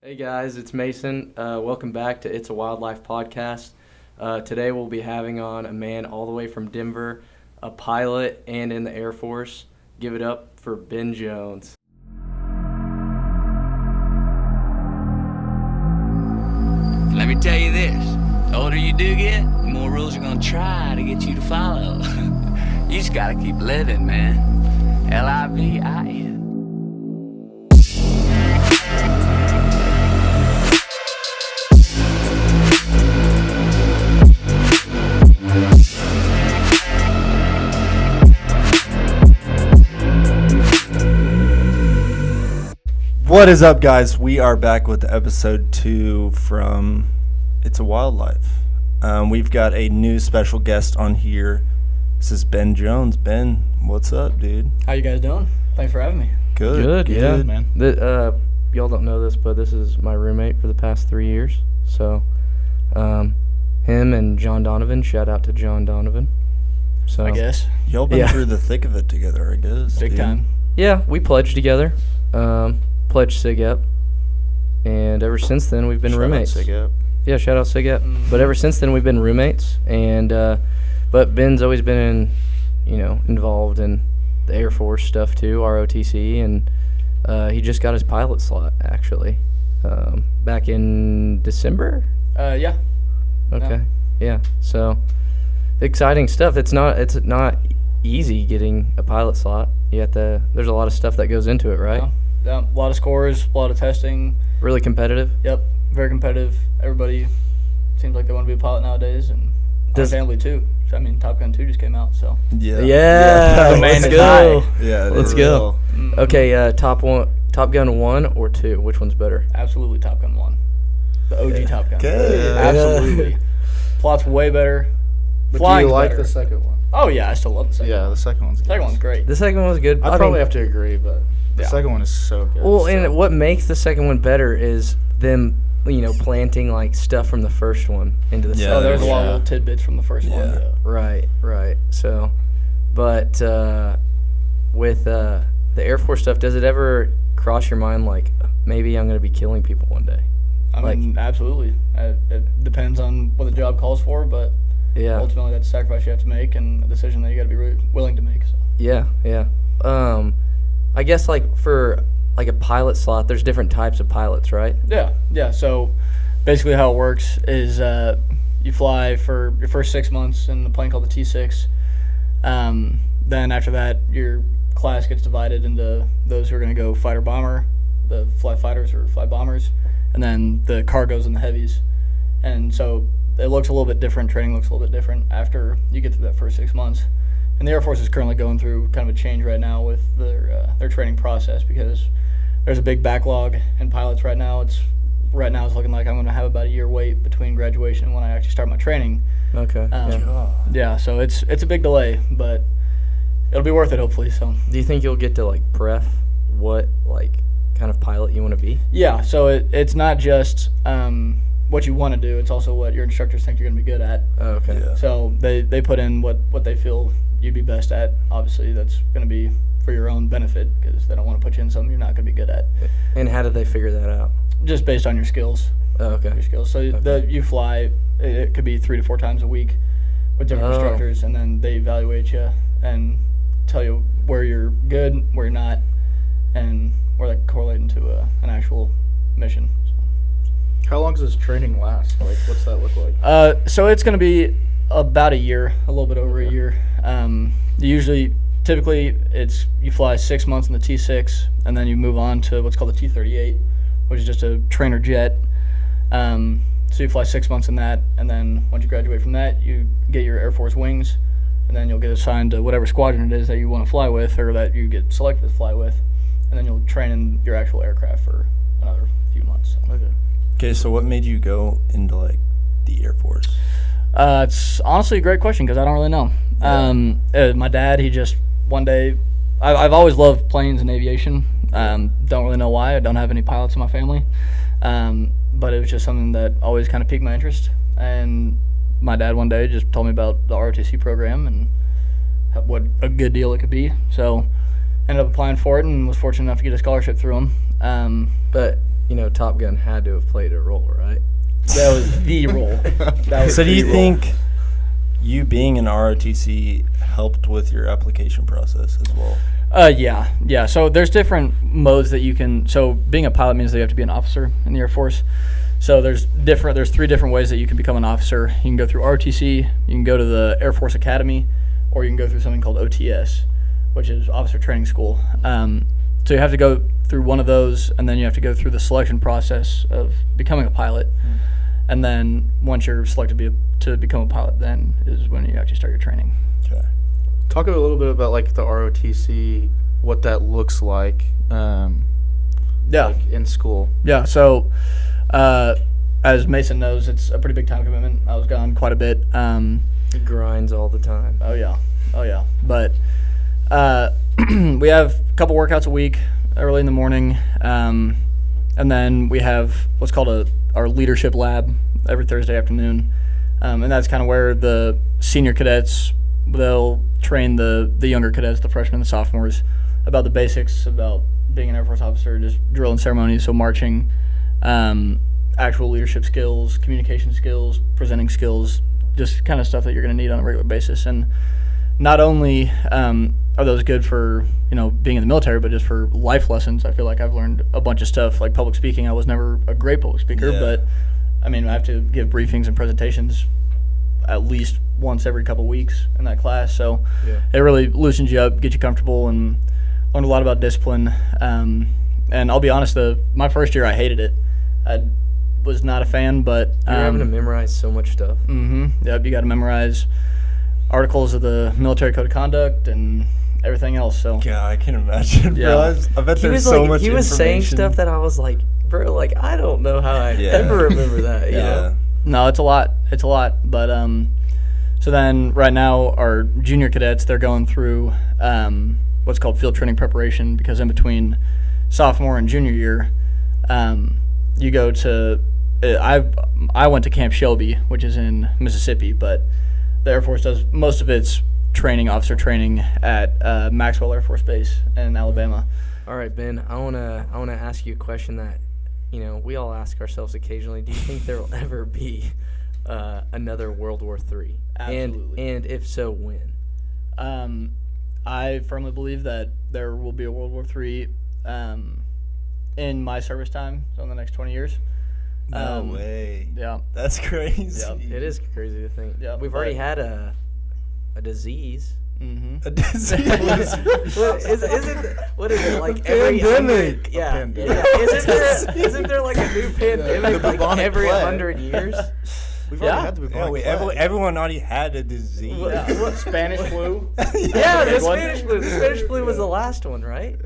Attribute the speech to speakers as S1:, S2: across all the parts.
S1: Hey guys, it's Mason. Welcome back to It's a Wildlife podcast. Today we'll be having on a man all the way from Denver, a pilot and in the Air Force. Give it up for Ben Jones.
S2: Let me tell you this, the older you do get, the more rules are gonna try to get you to follow. You just gotta keep living, man. L-I-V-I-N.
S3: What is up, guys? We are back with episode 2 from It's a Wildlife. We've got a new special guest on here. This is Ben Jones. Ben, what's up, dude?
S4: How you guys doing? Thanks for having me.
S3: Good,
S1: yeah.
S4: Man.
S1: Y'all don't know this, but this is my roommate for the past 3 years. So, him and John Donovan. Shout out to John Donovan. So
S4: I guess.
S3: Y'all been
S1: Yeah.
S3: through the thick of it together, I guess.
S4: Big
S3: dude.
S4: time.
S1: Yeah, we pledged together. Pledged SIGEP. And ever since then, we've been roommates. Yeah, shout out SIGEP. But ever since then, we've been roommates. And but Ben's always been, involved in the Air Force stuff too, ROTC, and he just got his pilot slot actually back in December.
S4: Yeah.
S1: Okay, yeah. So exciting stuff. It's not easy getting a pilot slot. There's a lot of stuff that goes into it, right?
S4: Yeah. A lot of scores, a lot of testing.
S1: Really competitive.
S4: Yep. Very competitive. Everybody seems like they want to be a pilot nowadays, and my
S1: Does-
S4: family too. I mean, Top Gun 2 just came out, so.
S3: Yeah.
S1: Yeah,
S4: The man
S1: let's
S4: is
S1: go.
S4: high.
S3: Yeah.
S1: Let's
S3: for
S1: go.
S3: real.
S1: Okay, Top Gun 1 or 2? Which one's better?
S4: Absolutely Top Gun 1. The OG Top Gun.
S3: Okay.
S1: Yeah.
S4: Absolutely. Plot's way better.
S5: But do
S4: Flying's
S5: you like
S4: better.
S5: the second one?
S4: Oh, yeah, I still love the second
S5: Yeah,
S4: one.
S5: the second one's good.
S4: The second one's great.
S1: The second one was good.
S5: I probably have to agree, but the
S4: Yeah.
S5: second one is so good.
S1: Well,
S5: so.
S1: and what makes the second one better is them, planting like stuff from the first one into the
S3: Yeah,
S1: second.
S4: Oh, there's a lot of
S5: Yeah.
S4: little tidbits from the first one.
S3: Yeah.
S1: Right. So, but with the Air Force stuff, does it ever cross your mind like maybe I'm gonna be killing people one day?
S4: I mean, absolutely. It depends on what the job calls for, but
S1: Yeah.
S4: ultimately that's a sacrifice you have to make and a decision that you got to be really willing to make. So.
S1: Yeah. I guess like for like a pilot slot, there's different types of pilots, right?
S4: Yeah. So basically, how it works is you fly for your first 6 months in a plane called the T6. Then after that, your class gets divided into those who are going to go fighter bomber, the fly fighters or fly bombers, and then the cargos and the heavies. And so it looks a little bit different. Training looks a little bit different after you get through that first 6 months. And the Air Force is currently going through kind of a change right now with their training process because there's a big backlog in pilots right now. It's looking like I'm going to have about a year wait between graduation and when I actually start my training.
S1: Okay. Yeah.
S4: Yeah, so it's a big delay, but it'll be worth it hopefully. So
S1: Do you think you'll get to like pref what like kind of pilot you want to be?
S4: yeah, so it's not just what you want to do; it's also what your instructors think you're going to be good at.
S1: Oh, okay.
S3: Yeah.
S4: So they put in what they feel you'd be best at. Obviously, that's going to be for your own benefit because they don't want to put you in something you're not going to be good at,
S1: And how did they figure that out?
S4: just based on your skills.
S1: Oh, okay.
S4: Your skills. So you fly. It could be 3 to 4 times a week with different
S1: Oh.
S4: instructors, and then they evaluate you and tell you where you're good, where you're not, and where that correlate into an actual mission.
S5: How long does this training last? Like, what's that look like?
S4: So it's going to be about a year, a little bit over a year. Typically, it's you fly 6 months in the T6, and then you move on to what's called the T38, which is just a trainer jet. So you fly 6 months in that, and then once you graduate from that, you get your Air Force wings, and then you'll get assigned to whatever squadron it is that you want to fly with, or that you get selected to fly with, and then you'll train in your actual aircraft for another few months.
S3: Okay, so what made you go into like the Air Force?
S4: It's honestly a great question because I don't really know. My dad, he just one day, I've always loved planes and aviation. Don't really know why. I don't have any pilots in my family, but it was just something that always kind of piqued my interest. And my dad one day just told me about the ROTC program and what a good deal it could be. So ended up applying for it and was fortunate enough to get a scholarship through them.
S1: But Top Gun had to have played a role, right?
S4: That was the role. That was
S3: So do
S4: the
S3: you
S4: role.
S3: think you being an ROTC helped with your application process as well?
S4: Yeah. So there's different modes that you can. So being a pilot means that you have to be an officer in the Air Force. So there's 3 different ways that you can become an officer. You can go through ROTC, you can go to the Air Force Academy, or you can go through something called OTS, which is Officer Training School. So you have to go through one of those, and then you have to go through the selection process of becoming a pilot. And then once you're selected to become a pilot, then is when you actually start your training.
S3: Okay.
S5: Talk a little bit about like the ROTC, what that looks like. Like in school.
S4: Yeah. So, as Mason knows, it's a pretty big time commitment. I was gone quite a bit.
S1: He grinds all the time.
S4: Oh yeah. But we have a couple workouts a week, early in the morning, and then we have what's called our leadership lab every Thursday afternoon, and that's kind of where the senior cadets, they'll train the younger cadets, the freshmen, the sophomores, about the basics about being an Air Force officer, just drill and ceremonies, so marching, actual leadership skills, communication skills, presenting skills, just kind of stuff that you're going to need on a regular basis. And not only are those good for being in the military, but just for life lessons. I feel like I've learned a bunch of stuff, like public speaking. I was never a great public speaker, but I have to give briefings and presentations at least once every couple weeks in that class. So it really loosens you up, gets you comfortable, and learned a lot about discipline. And I'll be honest, my first year I hated it. I was not a fan, but
S1: You're having to memorize so much stuff.
S4: Yep, you got to memorize articles of the Military Code of Conduct and everything else. So
S3: Yeah, I can imagine.
S4: Yeah.
S3: Bro, I bet
S1: He
S3: there's
S1: was
S3: so much
S1: he was saying
S3: information.
S1: stuff that I was like, bro, like I don't know how I ever remember that. You know?
S4: no, it's a lot. It's a lot. But so then right now our junior cadets, they're going through what's called field training preparation, because in between sophomore and junior year, you go to I went to Camp Shelby, which is in Mississippi, but the Air Force does most of its officer training at Maxwell Air Force Base in Alabama.
S1: All right, Ben, I wanna ask you a question that we all ask ourselves occasionally. Do you think there will ever be another World War III?
S4: Absolutely.
S1: And if so, when?
S4: I firmly believe that there will be a World War III in my service time, so in the next 20 years.
S3: No way.
S4: Yeah.
S3: That's crazy.
S4: Yeah.
S1: It is crazy to think.
S4: Yeah,
S1: We've already had a disease.
S4: Mm-hmm.
S3: A disease.
S1: What is it like?
S3: Pandemic.
S1: Yeah. Isn't there like a new pandemic like
S5: bubonic
S1: every
S5: plague.
S1: 100 years?
S5: We've
S4: Yeah.
S5: already had the bubonic
S3: Yeah,
S5: plague.
S3: everyone already had a disease.
S4: What, Spanish flu?
S1: Yeah, the
S4: big one.
S1: Spanish flu. The Spanish flu was the last one, right?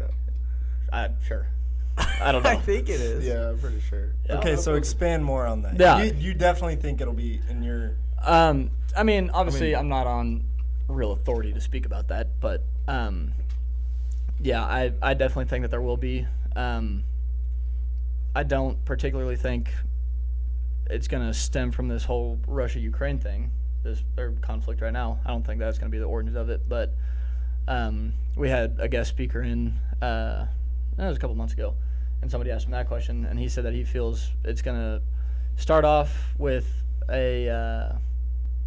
S4: Sure. I don't know.
S1: I think it is.
S5: Yeah, I'm pretty sure.
S4: Yeah.
S3: Okay, so expand more on that.
S4: Yeah.
S3: You definitely think it'll be in your...
S4: Obviously, I'm not on real authority to speak about that, but yeah, I definitely think that there will be. I don't particularly think it's going to stem from this whole Russia-Ukraine thing, their conflict right now. I don't think that's going to be the origins of it, but we had a guest speaker in, it was a couple months ago, and somebody asked him that question, and he said that he feels it's going to start off with a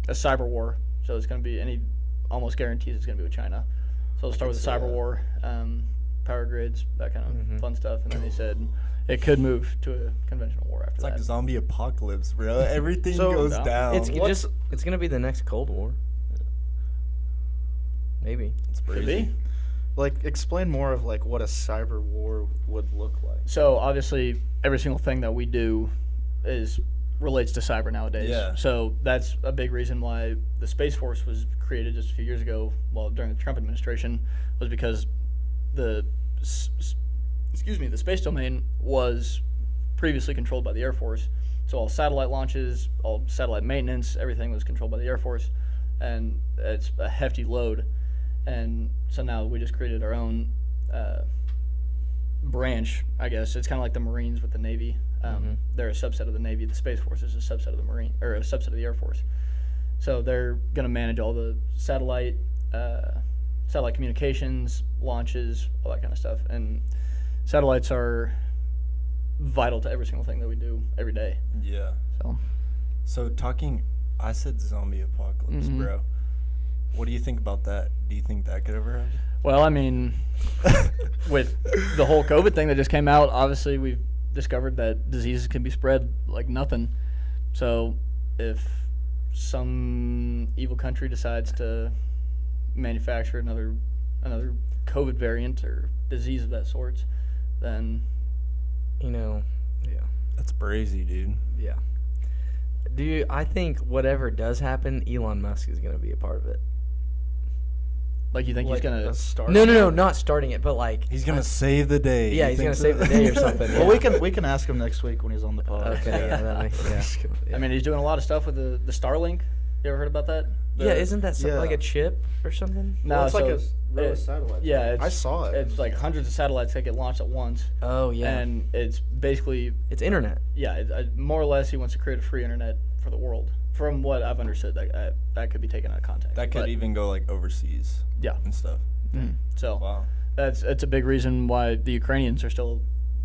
S4: cyber war. So it's going to be, and he almost guarantees it's going to be with China. So it'll start with a cyber war, power grids, that kind of fun stuff. And then he said it could move to a conventional war after
S3: It's
S4: that.
S3: like a zombie apocalypse, bro. Everything
S5: So-
S3: goes
S4: No.
S3: down.
S1: It's going to be the next Cold War. Maybe.
S3: It's
S4: Could
S3: crazy.
S4: be.
S5: Like, explain more of like what a cyber war would look like.
S4: So obviously, every single thing that we do relates to cyber nowadays.
S3: Yeah.
S4: So that's a big reason why the Space Force was created just a few years ago, during the Trump administration, was because the space domain was previously controlled by the Air Force. So all satellite launches, all satellite maintenance, everything was controlled by the Air Force, and it's a hefty load. And so now we just created our own branch, I guess. It's kind of like the Marines with the Navy. They're a subset of the Navy. The Space Force is a subset of the Marine, or a subset of the Air Force. So they're going to manage all the satellite communications, launches, all that kind of stuff. And satellites are vital to every single thing that we do every day.
S3: Yeah. So I said zombie apocalypse,
S4: Mhm.
S3: bro. What do you think about that? Do you think that could ever happen?
S4: Well, I mean, with the whole COVID thing that just came out, obviously we've discovered that diseases can be spread like nothing. So if some evil country decides to manufacture another COVID variant or disease of that sort, then
S1: Yeah.
S3: That's crazy, dude.
S1: Yeah. I think whatever does happen, Elon Musk is going to be a part of it.
S4: like you think he's gonna
S5: start.
S1: No, not starting it, but like
S3: He's gonna save the day.
S1: Yeah,
S3: You
S1: he's
S3: think
S1: gonna
S3: so?
S1: save the day or something.
S5: Well,
S1: yeah.
S5: we can ask him next week when he's on the pod.
S1: Okay, yeah, that makes yeah.
S4: I mean, he's doing a lot of stuff with the Starlink. You ever heard about that?
S1: Yeah, isn't that
S5: yeah.
S1: like a chip or something?
S4: No,
S5: Well, it's like
S4: so
S5: a row of satellites.
S4: Yeah,
S5: I saw it.
S4: It's like hundreds of satellites that get launched at once,
S1: Oh yeah,
S4: and it's basically
S1: it's internet.
S4: more or less he wants to create a free internet for the world. From what I've understood, that could be taken out of context.
S3: That could
S4: But,
S3: even go like overseas
S4: yeah.
S3: and stuff.
S4: So
S3: Wow.
S4: it's a big reason why the Ukrainians are still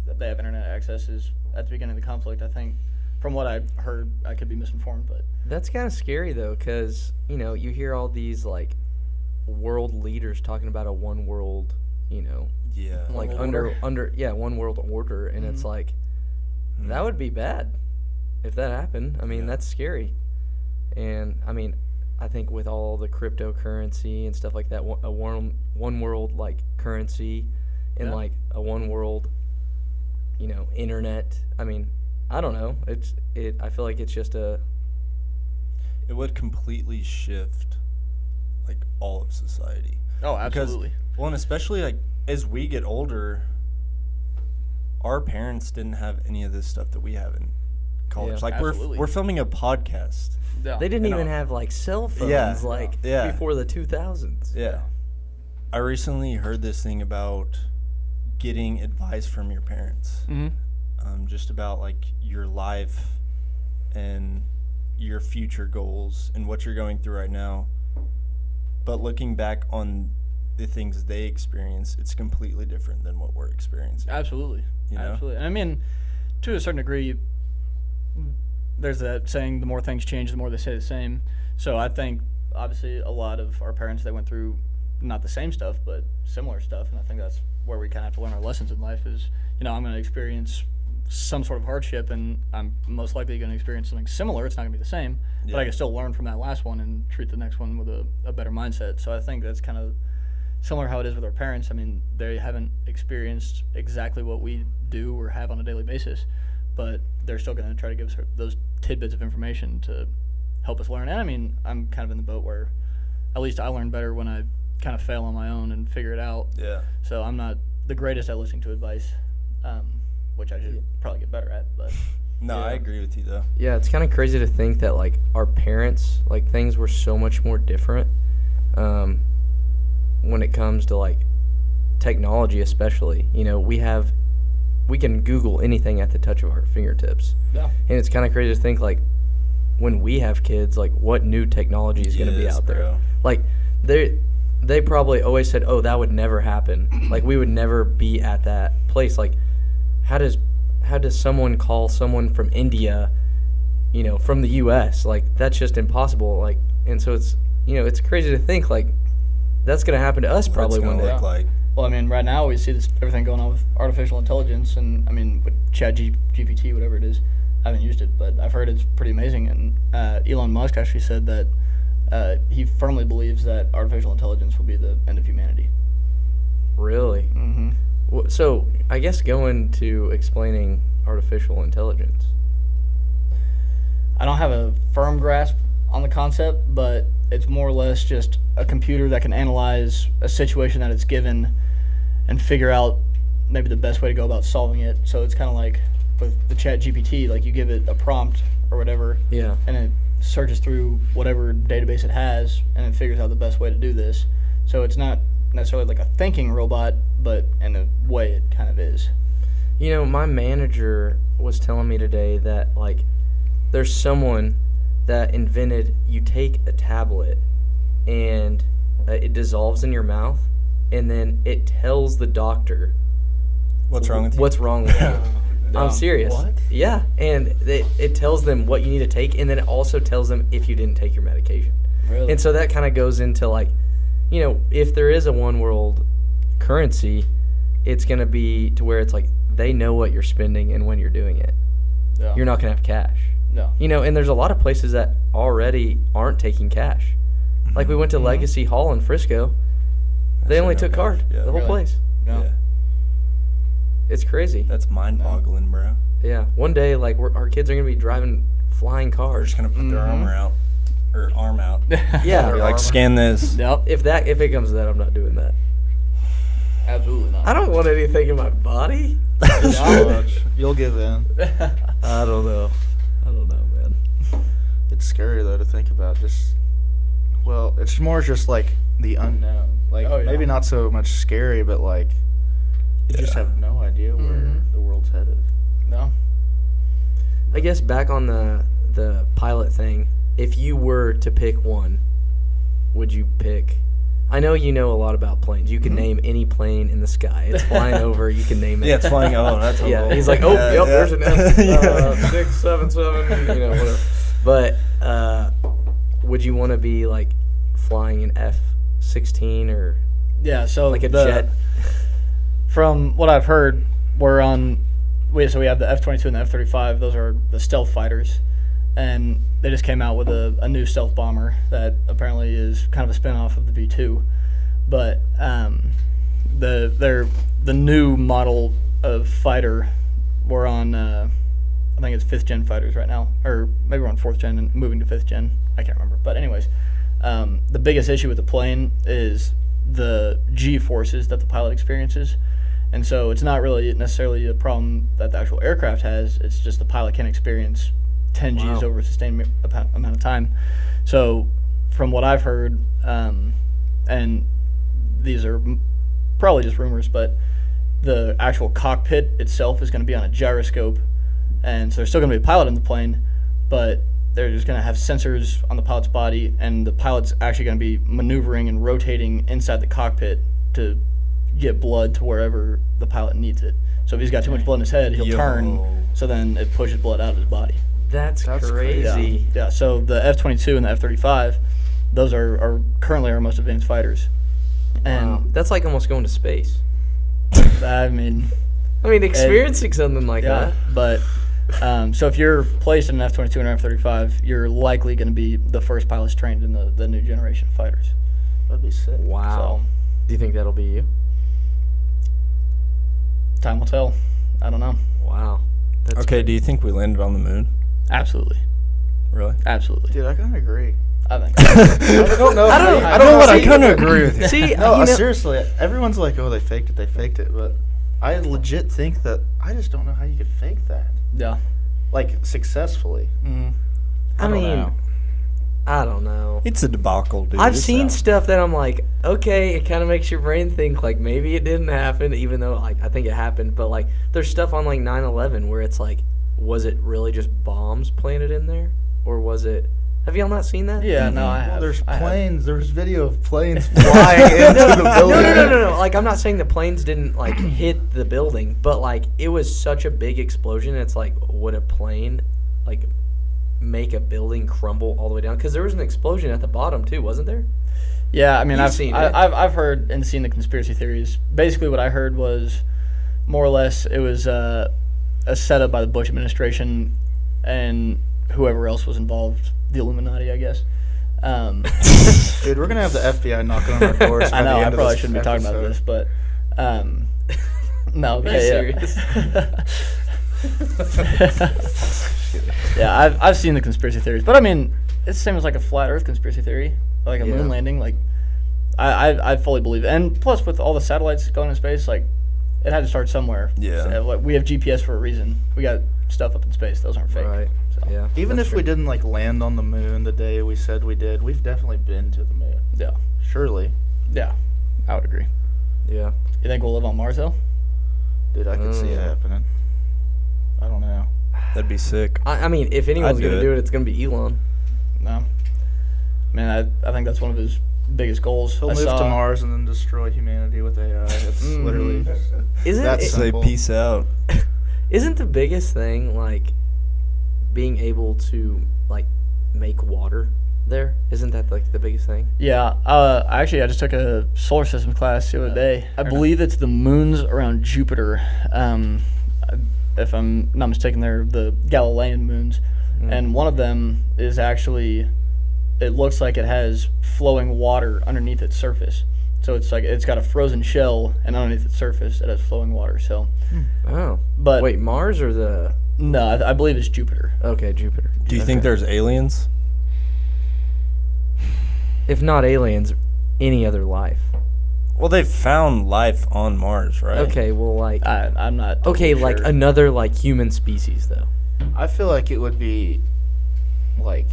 S4: they have internet access is at the beginning of the conflict. I think from what I've heard, I could be misinformed, but
S1: That's kind of scary though, because you hear all these like world leaders talking about a one world,
S3: Yeah.
S1: like
S4: world
S1: under one world order, and it's like that would be bad if that happened. I mean,
S3: Yeah.
S1: that's scary, and I mean, I think with all the cryptocurrency and stuff like that, a one world like currency, and
S4: Yeah.
S1: like a one world, internet. I mean, I don't know. I feel like it's just a
S3: It would completely shift like all of society.
S4: oh,
S3: Because-
S4: absolutely.
S3: Well, and especially like as we get older, our parents didn't have any of this stuff that we have in college.
S1: Yeah,
S3: like
S4: absolutely.
S3: we're filming a podcast.
S4: Yeah.
S1: They didn't
S3: You know.
S1: even have like cell phones
S3: Yeah. Yeah.
S1: before the 2000s.
S3: Yeah. I recently heard this thing about getting advice from your parents. Just about like your life and your future goals and what you're going through right now. But looking back on the things they experience, it's completely different than what we're experiencing.
S4: Absolutely.
S3: You know?
S4: Absolutely. And I mean, to a certain degree, there's that saying, the more things change, the more they stay the same. So I think, obviously, a lot of our parents, they went through not the same stuff, but similar stuff. And I think that's where we kind of have to learn our lessons in life is, I'm going to experience some sort of hardship, and I'm most likely going to experience something similar. It's not going to be the same, but I
S3: Yeah.
S4: can still learn from that last one and treat the next one with a better mindset. So I think that's kind of similar how it is with our parents. I mean, they haven't experienced exactly what we do or have on a daily basis, but they're still going to try to give us those tidbits of information to help us learn. And I mean, I'm kind of in the boat where at least I learn better when I kind of fail on my own and figure it out.
S3: Yeah.
S4: So I'm not the greatest at listening to advice, which I should probably get better at. But
S3: No,
S1: Yeah.
S3: I agree with you though.
S1: Yeah, it's kind of crazy to think that like our parents, like things were so much more different when it comes to like technology, especially. We can Google anything at the touch of our fingertips,
S4: yeah,
S1: and it's kind of crazy to think like when we have kids, like what new technology is going to be
S3: Yes,
S1: out there.
S3: bro.
S1: Like they probably always said, "Oh, that would never happen." Like we would never be at that place. Like how does someone call someone from India, from the U.S.? Like that's just impossible. Like, and so it's crazy to think like that's gonna happen to us probably
S3: What's
S1: one
S3: gonna
S1: day.
S3: look like.
S4: well, I mean, right now we see everything going on with artificial intelligence, and I mean, with GPT, whatever it is. I haven't used it, but I've heard it's pretty amazing. And Elon Musk actually said that he firmly believes that artificial intelligence will be the end of humanity.
S1: Really?
S4: Mm-hmm.
S1: So I guess going to explaining artificial intelligence.
S4: I don't have a firm grasp on the concept, but it's more or less just a computer that can analyze a situation that it's given and figure out maybe the best way to go about solving it. So it's kind of like with the Chat GPT, like you give it a prompt or whatever,
S1: Yeah.
S4: and it searches through whatever database it has, and it figures out the best way to do this. So it's not necessarily like a thinking robot, but in a way it kind of is.
S1: My manager was telling me today that like there's someone that invented you take a tablet and it dissolves in your mouth, and then it tells the doctor
S3: What's wrong with you?
S1: what's wrong with you. I'm serious.
S5: What?
S1: Yeah, and it tells them what you need to take, and then it also tells them if you didn't take your medication.
S4: Really?
S1: And so that kind of goes into like, if there is a one world currency, it's going to be to where it's like they know what you're spending and when you're doing it.
S4: Yeah.
S1: You're not going to have cash.
S4: No.
S1: And there's a lot of places that already aren't taking cash. Like we went to Legacy Hall in Frisco. They only took card.
S3: Yeah.
S1: The whole
S4: Really?
S1: place.
S4: No.
S3: Yeah.
S1: It's crazy.
S3: That's mind-boggling, bro.
S1: Yeah. One day, like our kids are going to be driving flying
S3: They're
S1: cars.
S3: just gonna put their arm out.
S1: Yeah.
S3: Be like, scan this.
S4: Yep.
S1: If it comes to that, I'm not doing that.
S4: Absolutely not.
S1: I don't want anything in my body.
S5: You'll give in.
S1: I don't know, man.
S5: It's scary though to think about. It's more just like the unknown. Like
S4: Oh, yeah.
S5: maybe not so much scary, but like you just have no idea where the world's headed.
S4: No.
S1: I guess back on the pilot thing, if you were to pick one, would you pick? I know you know a lot about planes. You can name any plane in the sky. It's flying over. You can name it.
S3: Yeah, it's flying. Oh, that's a
S1: Yeah,
S3: little-
S1: he's like, oh,
S3: Yeah,
S1: yep,
S3: yeah.
S1: there's an F,
S3: Yeah.
S1: 677, whatever. But would you want to be like flying an F-16 or
S4: Yeah. So
S1: like a jet?
S4: From what I've heard, we have the F-22 and the F-35. Those are the stealth fighters, and they just came out with a new stealth bomber that apparently is kind of a spin-off of the B-2. But the new model of fighter, we're on I think it's 5th gen fighters right now, or maybe we're on 4th gen and moving to 5th gen. I can't remember. But anyways, the biggest issue with the plane is the G forces that the pilot experiences. And so it's not really necessarily a problem that the actual aircraft has. It's just the pilot can experience 10 Gs
S1: Wow.
S4: over a sustained amount of time. So from what I've heard, and these are probably just rumors, but the actual cockpit itself is going to be on a gyroscope. And so there's still going to be a pilot in the plane, but they're just going to have sensors on the pilot's body, and the pilot's actually going to be maneuvering and rotating inside the cockpit to get blood to wherever the pilot needs it. So if he's got too much blood in his head, he'll turn, so then it pushes blood out of his body.
S1: That's
S4: Yeah.
S1: crazy.
S4: Yeah, so the F-22 and the F-35, those are currently our most advanced fighters. And
S1: Wow. That's like almost going to space.
S4: I mean,
S1: Experiencing something like
S4: yeah,
S1: that.
S4: but so if you're placed in an F-22 and an F-35, you're likely going to be the first pilots trained in the new generation of fighters.
S5: That'd be sick.
S1: Wow. Do you think that'll be you?
S4: Time will tell. I don't know.
S1: Wow. That's
S3: Okay, do you think we landed on the moon?
S4: Absolutely.
S3: Really?
S4: Absolutely.
S5: Dude, I kind of agree.
S4: I think.
S5: I don't know.
S1: I don't-
S5: I
S3: know what I
S1: see-
S3: kind of agree with you.
S1: See,
S5: No, seriously. Everyone's like, "Oh, they faked it," but I legit think that I just don't know how you could fake that,
S4: Yeah.
S5: like successfully.
S1: I
S5: don't
S1: mean,
S5: know.
S1: I don't know.
S3: It's a debacle, dude.
S1: I've
S3: It's
S1: seen
S3: out.
S1: stuff that I'm like, okay, it kind of makes your brain think like maybe it didn't happen, even though like I think it happened. But like, there's stuff on like 9/11 where it's like, was it really just bombs planted in there, or was it? Have y'all not seen that?
S4: Yeah. No, I
S5: Well,
S4: have.
S5: there's
S4: I have.
S5: planes. There's video of planes flying into the
S1: No,
S5: building.
S1: no. Like, I'm not saying the planes didn't like hit the building, but like it was such a big explosion. It's like, would a plane like make a building crumble all the way down? Because there was an explosion at the bottom too, wasn't there?
S4: Yeah, I mean,
S1: You've
S4: I've
S1: seen it.
S4: I've heard and seen the conspiracy theories. Basically, what I heard was more or less it was a setup by the Bush administration and whoever else was involved, the Illuminati, I guess.
S5: Dude, we're gonna have the FBI knocking on our doors. By
S4: I know
S5: the
S4: I
S5: end of
S4: probably
S5: this
S4: shouldn't be talking about
S5: episode.
S4: this, but no,
S1: Are you serious?
S4: Yeah, I've seen the conspiracy theories, but I mean, it's the same as like a flat Earth conspircy theory, like a moon landing. Like, I fully believe it. And plus, with all the satellites going in space, like, it had to start somewhere.
S3: Yeah.
S4: So, like, we have GPS for a reason. We got stuff up in space; those aren't fake.
S1: Right.
S4: So,
S1: Yeah.
S5: Even
S1: that's
S5: if we
S1: true.
S5: didn't like land on the moon the day we said we did, we've definitely been to the moon.
S4: yeah,
S5: Surely,
S4: yeah, I would agree.
S1: Yeah.
S4: You think we'll live on Mars though?
S5: dude, I could see it happening. I don't know.
S3: That'd be sick.
S1: I mean, if anyone's
S3: I'd do
S1: gonna
S3: it.
S1: do it, it's gonna be Elon.
S4: No. I mean, I think that's one of his biggest goals.
S5: He'll
S4: I
S5: move
S4: saw-
S5: to Mars and then destroy humanity with AI. It's literally
S1: Isn't
S5: That's
S1: it,
S5: so-
S3: Say
S5: Simple.
S3: peace out.
S1: Isn't the biggest thing like being able to like make water there? Isn't that like the biggest thing?
S4: Yeah. I just took a solar system class the other day. I believe it's the moons around Jupiter. If I'm not mistaken, they're the Galilean moons, and one of them is actually. It looks like it has flowing water underneath its surface. So it's like it's got a frozen shell, and underneath its surface it has flowing water. So,
S1: Oh,
S4: but
S1: wait, Mars or the?
S4: no, I believe it's Jupiter.
S1: Okay, Jupiter.
S3: Do you think there's aliens?
S1: If not aliens, any other life?
S3: Well, they've found life on Mars, right?
S1: Okay, well, like
S4: I'm not.
S1: okay,
S4: totally
S1: like
S4: sure.
S1: another like human species though.
S5: I feel like it would be like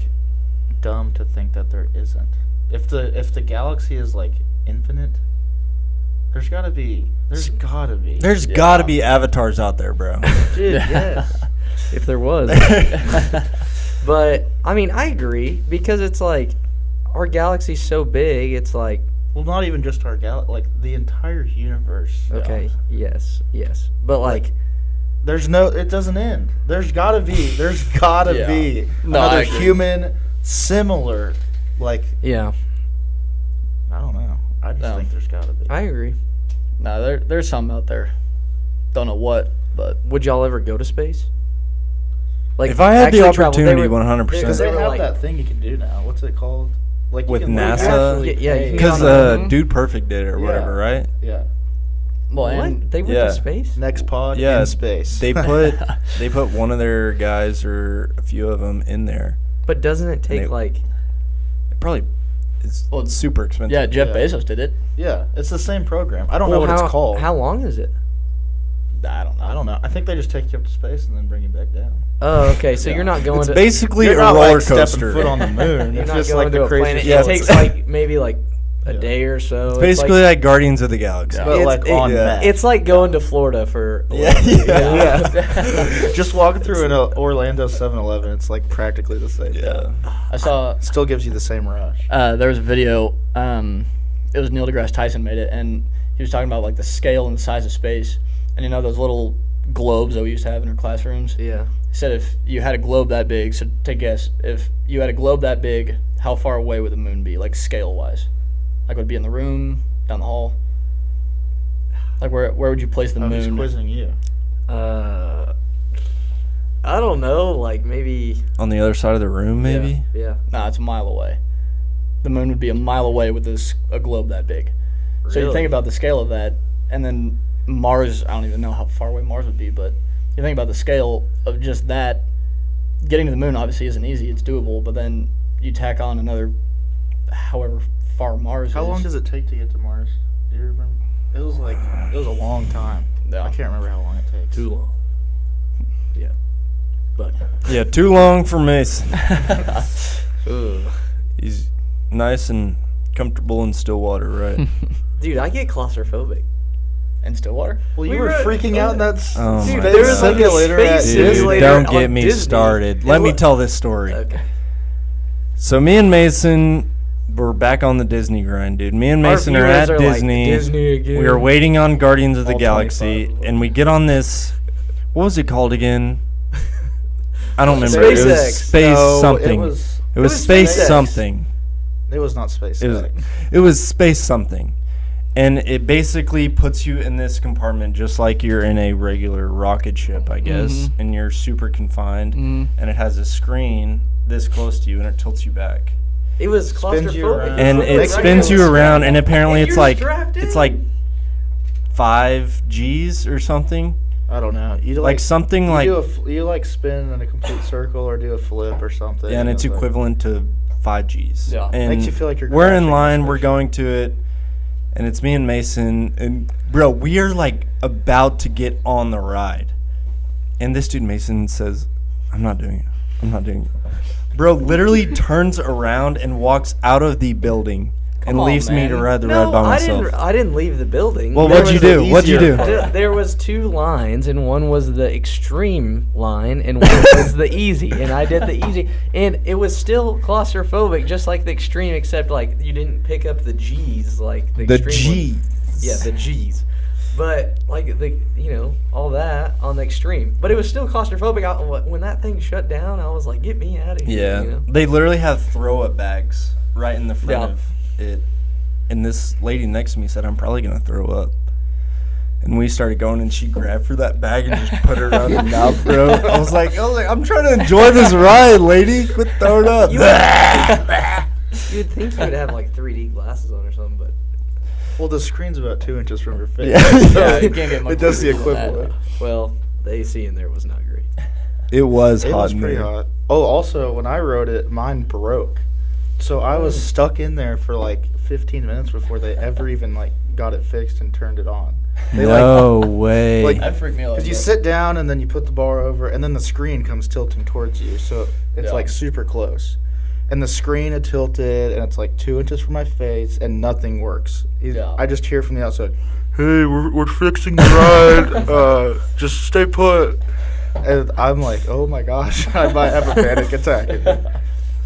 S5: dumb to think that there isn't. If the galaxy is like infinite, there's gotta be.
S3: There's
S4: Yeah.
S3: gotta be avatars out there, bro.
S5: Dude, yes.
S1: If there was. But I mean, I agree because it's like our galaxy's so big. It's like
S5: Well, not even just our galaxy, like the entire universe.
S1: okay, yes, but like
S5: It doesn't end. There's gotta be
S4: Yeah.
S5: be
S4: No, I
S5: another
S4: agree.
S5: human similar, like,
S1: yeah,
S5: I don't know. I just
S4: No.
S5: think there's gotta be.
S1: I agree.
S4: No, there's some out there. Don't know what, but
S1: Would y'all ever go to space? Like
S3: If I had the
S1: actually travel, they
S3: opportunity,
S1: were-
S3: 100%.
S5: Because they
S1: were
S5: have
S1: like-
S5: that thing you can do now. What's it called? Like you
S3: With
S5: can literally
S3: NASA?
S5: actually
S1: Yeah, you
S5: pay-
S1: can
S3: Because
S1: get on
S3: Dude Perfect did it or
S5: Yeah.
S3: whatever, right?
S5: yeah.
S4: well,
S1: What?
S4: and
S1: They went
S3: Yeah.
S1: to space?
S5: Next pod
S3: Yeah,
S5: in space.
S3: They put one of their guys or a few of them in there.
S1: But doesn't it take
S3: they-
S1: like?
S3: It probably it's super expensive.
S4: yeah, Jeff
S5: Yeah.
S4: Bezos did it.
S5: Yeah, it's the same program. I don't know
S1: Well,
S5: what
S1: how,
S5: it's called.
S1: How long is it?
S4: I don't know.
S5: I don't know. I think they just take you up to space and then bring you back down.
S1: Oh, okay. So you're not going
S3: It's
S1: to.
S3: basically
S5: You're
S3: a
S5: not
S3: roller
S5: like stepping
S3: coaster.
S5: foot on the moon.
S1: You're
S5: It's
S1: not
S5: just
S1: going
S5: like
S1: to
S5: the
S1: a planet.
S5: craziest.
S1: It
S3: Yeah,
S1: takes like maybe like a
S5: Yeah.
S1: day or so.
S3: It's basically like Guardians of the Galaxy.
S5: But like on meth.
S1: It's like going to Florida for.
S5: yeah. Just walking through an Orlando 7-Eleven, it's like practically the same.
S3: Yeah.
S4: I saw
S5: Still gives you the same rush.
S4: there was a video. It was Neil deGrasse Tyson made it, and he was talking about like the scale and the size of space. And you know those little globes that we used to have in our classrooms.
S1: Yeah.
S4: He said if you had a globe that big, so take a guess, if you had a globe that big, how far away would the moon be, like scale wise? Like would it be in the room, down the hall? Like where would you place the
S5: He's
S4: moon?
S5: quizzing you.
S1: I don't know. Like maybe.
S3: On the other side of the room, maybe.
S1: Yeah.
S4: Nah, it's a mile away. The moon would be a mile away with a globe that big. So you
S1: Really?
S4: think about the scale of that, and then Mars, I don't even know how far away Mars would be, but you think about the scale of just that. Getting to the moon obviously isn't easy, it's doable, but then you tack on another however far Mars
S5: How
S4: is.
S5: long does it take to get to Mars? Do you remember? It was a long time.
S4: Yeah.
S5: I can't remember how long it takes.
S1: Too long. Yeah. But.
S3: Yeah, too long for Mason.
S1: Ugh.
S3: He's nice and comfortable in Stillwater, right?
S1: Dude, I get claustrophobic.
S4: In Stillwater?
S5: Well, you
S1: We
S5: were
S1: were-
S5: freaking out in that
S3: Oh
S1: Dude,
S3: my
S1: there was
S3: God.
S1: like a
S5: simulator
S1: space
S5: at
S3: Dude,
S1: simulator
S3: don't
S1: on
S3: get me
S1: Disney.
S3: started.
S1: It
S3: Let me
S1: wa-
S3: tell this story.
S1: Okay.
S3: So me and Mason were back on the Disney grind, dude. Me and
S1: Our
S3: Mason are
S1: viewers
S3: at
S1: are like,
S3: Disney.
S1: Disney again.
S3: We are waiting on Guardians of the
S5: All
S3: Galaxy,
S5: 25
S3: and we get on this. What was it called again? I don't remember. It was
S1: SpaceX.
S3: space
S5: No,
S3: something.
S5: It was
S1: was
S3: space
S1: SpaceX.
S3: something.
S5: not SpaceX.
S3: It was space something. And it basically puts you in this compartment just like you're in a regular rocket ship, I guess, and you're super confined. And it has a screen this close to you, and it tilts you back.
S1: It was
S5: Spins you
S1: claustrophobic.
S5: around.
S3: And
S5: Makes
S3: it
S5: me
S3: spins you
S5: feel
S3: around, and apparently
S1: And
S3: it's
S1: you're
S3: like
S1: strapped in.
S3: 5 Gs or something.
S5: I don't know. You
S3: Like something
S5: you
S3: like,
S5: do you like spin in a complete circle or do a flip or something.
S3: and it's
S5: like-
S3: equivalent to 5 Gs.
S4: Yeah.
S3: And
S5: Makes you feel like you're
S3: we're
S5: crashing
S3: in
S5: or
S3: line, we're
S5: something.
S3: going to it, and it's me and Mason, and bro, we are like about to get on the ride. And this dude Mason says, I'm not doing it. Bro literally turns around and walks out of the building and
S4: on,
S3: leaves me to
S4: man.
S3: ride the
S1: No,
S3: ride by myself.
S1: I didn't leave the building.
S3: Well,
S1: There
S3: what'd you
S1: was
S3: do? What'd you
S5: easier
S3: do?
S5: part.
S1: There was 2 lines, and one was the extreme line, and one was the easy. And I did the easy, and it was still claustrophobic, just like the extreme, except like you didn't pick up the G's, like the
S3: The
S1: extreme one.
S3: G's.
S1: Yeah, the G's. But like all that on the extreme. But it was still claustrophobic. When that thing shut down, I was like, get me out of here.
S3: Yeah. They literally have throw-up bags right in the front
S4: Yeah.
S3: of it. And this lady next to me said, I'm probably going to throw up. And we started going, and she grabbed for that bag and just put it around her mouth, bro. I was like, I'm trying to enjoy this ride, lady. Quit throwing up.
S1: You'd think you would have like 3D glasses on or something, but
S5: Well, the screen's about 2 inches from your face.
S4: Yeah, you can't get much
S5: It does the
S4: further than that.
S5: equivalent.
S1: well, the AC in there was not great.
S3: It was
S5: It
S3: hot.
S5: was
S3: in
S5: pretty
S3: there.
S5: hot. Oh, also, when I rode it, mine broke. So I was stuck in there for like 15 minutes before they ever even like got it fixed and turned it on. They
S3: No way.
S5: like-
S4: That freaked me out.
S5: Because you sit down and then you put the bar over, and then the screen comes tilting towards you, so it's
S4: Yeah.
S5: like super close. And the screen had tilted, and it's like 2 inches from my face, and nothing works.
S4: Yeah.
S5: I just hear from the outside, "Hey, we're fixing the ride. Just stay put." And I'm like, "Oh my gosh, I might have a panic attack."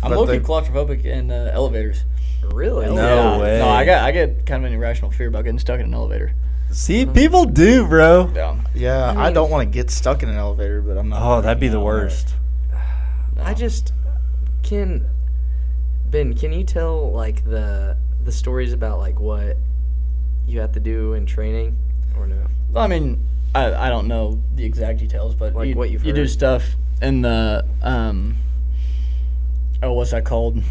S4: I'm
S5: But
S4: low-key
S5: the-
S4: claustrophobic in elevators.
S1: Really?
S3: No way.
S4: No, I get kind of an irrational fear about getting stuck in an elevator.
S3: See, people do, bro.
S4: Yeah.
S5: Yeah, I
S1: mean-
S5: don't want to get stuck in an elevator, but I'm not.
S3: Oh, that'd be the
S5: freaking out.
S3: worst.
S1: I just Ben, can you tell like the stories about like what you have to do in training or no?
S4: Well, I mean, I don't know the exact details, but
S1: Like what you've
S4: you do
S1: heard.
S4: stuff in the what's that called?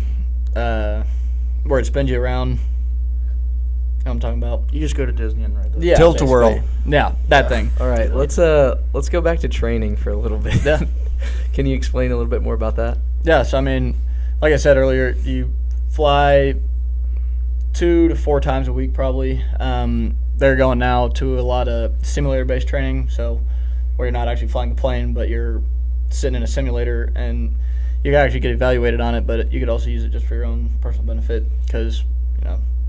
S4: Where it spins you around. You know what I'm talking about?
S5: You just go to Disney and ride that.
S4: Yeah,
S3: Tilt-a-whirl.
S4: basically. Yeah, that thing.
S1: All right, let's go back to training for a little bit.
S4: Yeah.
S1: Can you explain a little bit more about that?
S4: Yeah, so I mean, like I said earlier, you fly 2 to 4 times a week probably. They're going now to a lot of simulator-based training, so where you're not actually flying the plane, but you're sitting in a simulator, and you can actually get evaluated on it, but you could also use it just for your own personal benefit because,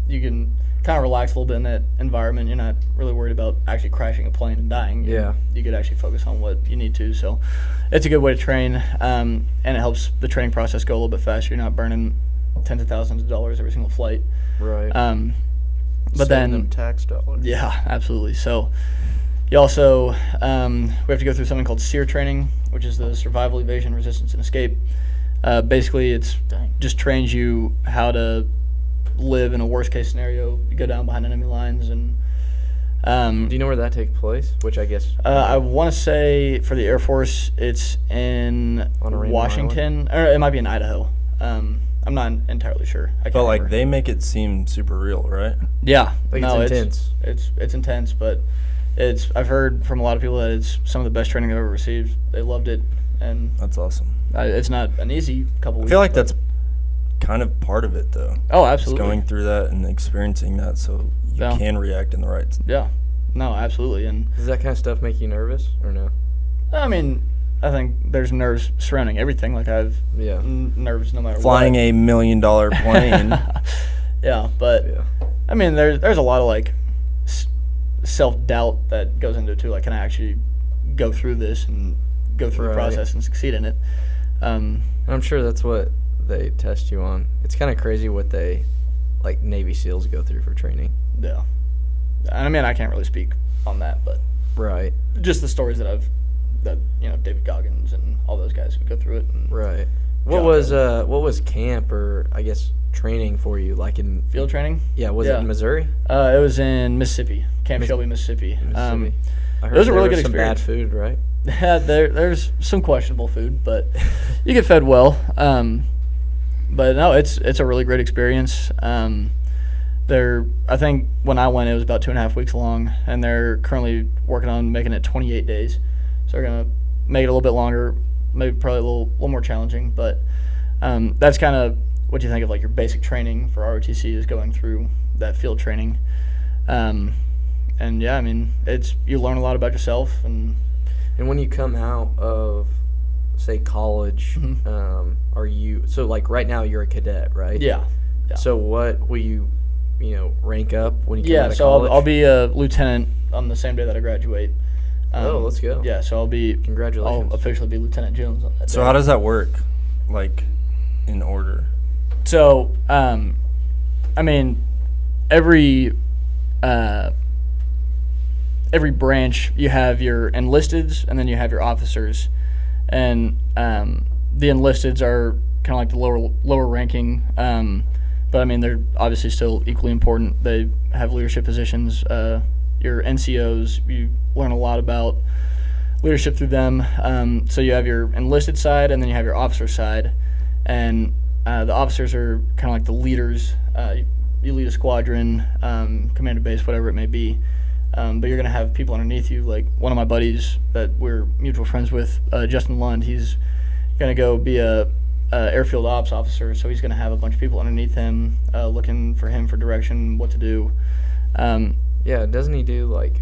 S4: you can kind of relax a little bit in that environment. You're not really worried about actually crashing a plane and dying.
S1: Yeah.
S4: You could actually focus on what you need to. So it's a good way to train, and it helps the training process go a little bit faster. You're not burning tens of thousands of dollars every single flight.
S1: Right.
S4: But
S5: Saving them
S4: then,
S5: tax dollars.
S4: yeah, absolutely. So you also, we have to go through something called SEER training, which is the Survival, Evasion, Resistance, and Escape. Basically, it's just trains you how to live in a worst case scenario. You go down behind enemy lines and
S1: do you know where that takes place? Which I guess.
S4: I want to say for the Air Force, it's in
S1: On a random
S4: Washington, or it might be in Idaho. I'm not entirely sure. I can't
S3: But like
S4: remember.
S3: they make it seem super real, right?
S4: yeah,
S1: Like
S4: no,
S1: it's intense.
S4: It's intense, but I've heard from a lot of people that it's some of the best training I've ever received. They loved it, and
S3: That's awesome.
S4: it's not an easy couple
S3: I
S4: weeks.
S3: feel like
S4: but-
S3: that's kind of part of it, though.
S4: oh,
S3: Just
S4: absolutely.
S3: going through that and experiencing that, so you
S4: Yeah.
S3: can react in the right.
S4: Yeah, no, absolutely, and
S1: Does that kind of stuff make you nervous or no?
S4: I mean, I think there's nerves surrounding everything. Like I've
S1: Yeah.
S4: nerves no matter
S3: Flying
S4: what.
S3: a $1 million plane.
S4: Yeah, but
S1: Yeah.
S4: I mean, there's a lot of like self doubt that goes into it too. Like, can I actually go through this and go through the
S1: Right.
S4: process and succeed in it?
S1: I'm sure that's what they test you on. It's kind of crazy what they, like Navy SEALs go through for training.
S4: Yeah. I mean, I can't really speak on that, but
S1: Right.
S4: just the stories that David Goggins and all those guys who go through it. And
S1: Right. What was camp or I guess training for you like in
S4: Field training.
S1: was it in Missouri?
S4: It was in Mississippi, Camp Shelby, Mississippi.
S1: Mississippi. I heard
S4: it was a
S1: there
S4: really good
S1: some bad
S4: experience.
S1: food, right?
S4: Yeah, there's some questionable food, but you get fed well. But no, it's a really great experience. I think when I went, it was about 2.5 weeks long, and they're currently working on making it 28 days. So they're gonna make it a little bit longer, maybe probably a little more challenging. But that's kind of what you think of like your basic training for ROTC is going through that field training. And yeah, I mean, you learn a lot about yourself and.
S1: And when you come out of, say, college,
S4: Mhm.
S1: are you so like right now you're a cadet, right?
S4: Yeah.
S1: So what will you rank up when you come out
S4: Yeah,
S1: of
S4: so
S1: college?
S4: I'll be a lieutenant on the same day that I graduate.
S1: Oh, let's go.
S4: Yeah, so I'll
S1: Congratulations.
S4: officially be Lieutenant Jones on that
S3: So
S4: day.
S3: how does that work? Like, in order?
S4: So, I mean, every every branch you have your enlisteds and then you have your officers, and the enlisteds are kind of like the lower ranking, but I mean they're obviously still equally important. They have leadership positions. Your NCOs, you learn a lot about leadership through them. So you have your enlisted side and then you have your officer side, and the officers are kind of like the leaders. You lead a squadron, command a base, whatever it may be. But you're going to have people underneath you. Like one of my buddies that we're mutual friends with, Justin Lund, he's going to go be a airfield ops officer. So he's going to have a bunch of people underneath him looking for him for direction, what to do.
S1: Yeah, doesn't he do like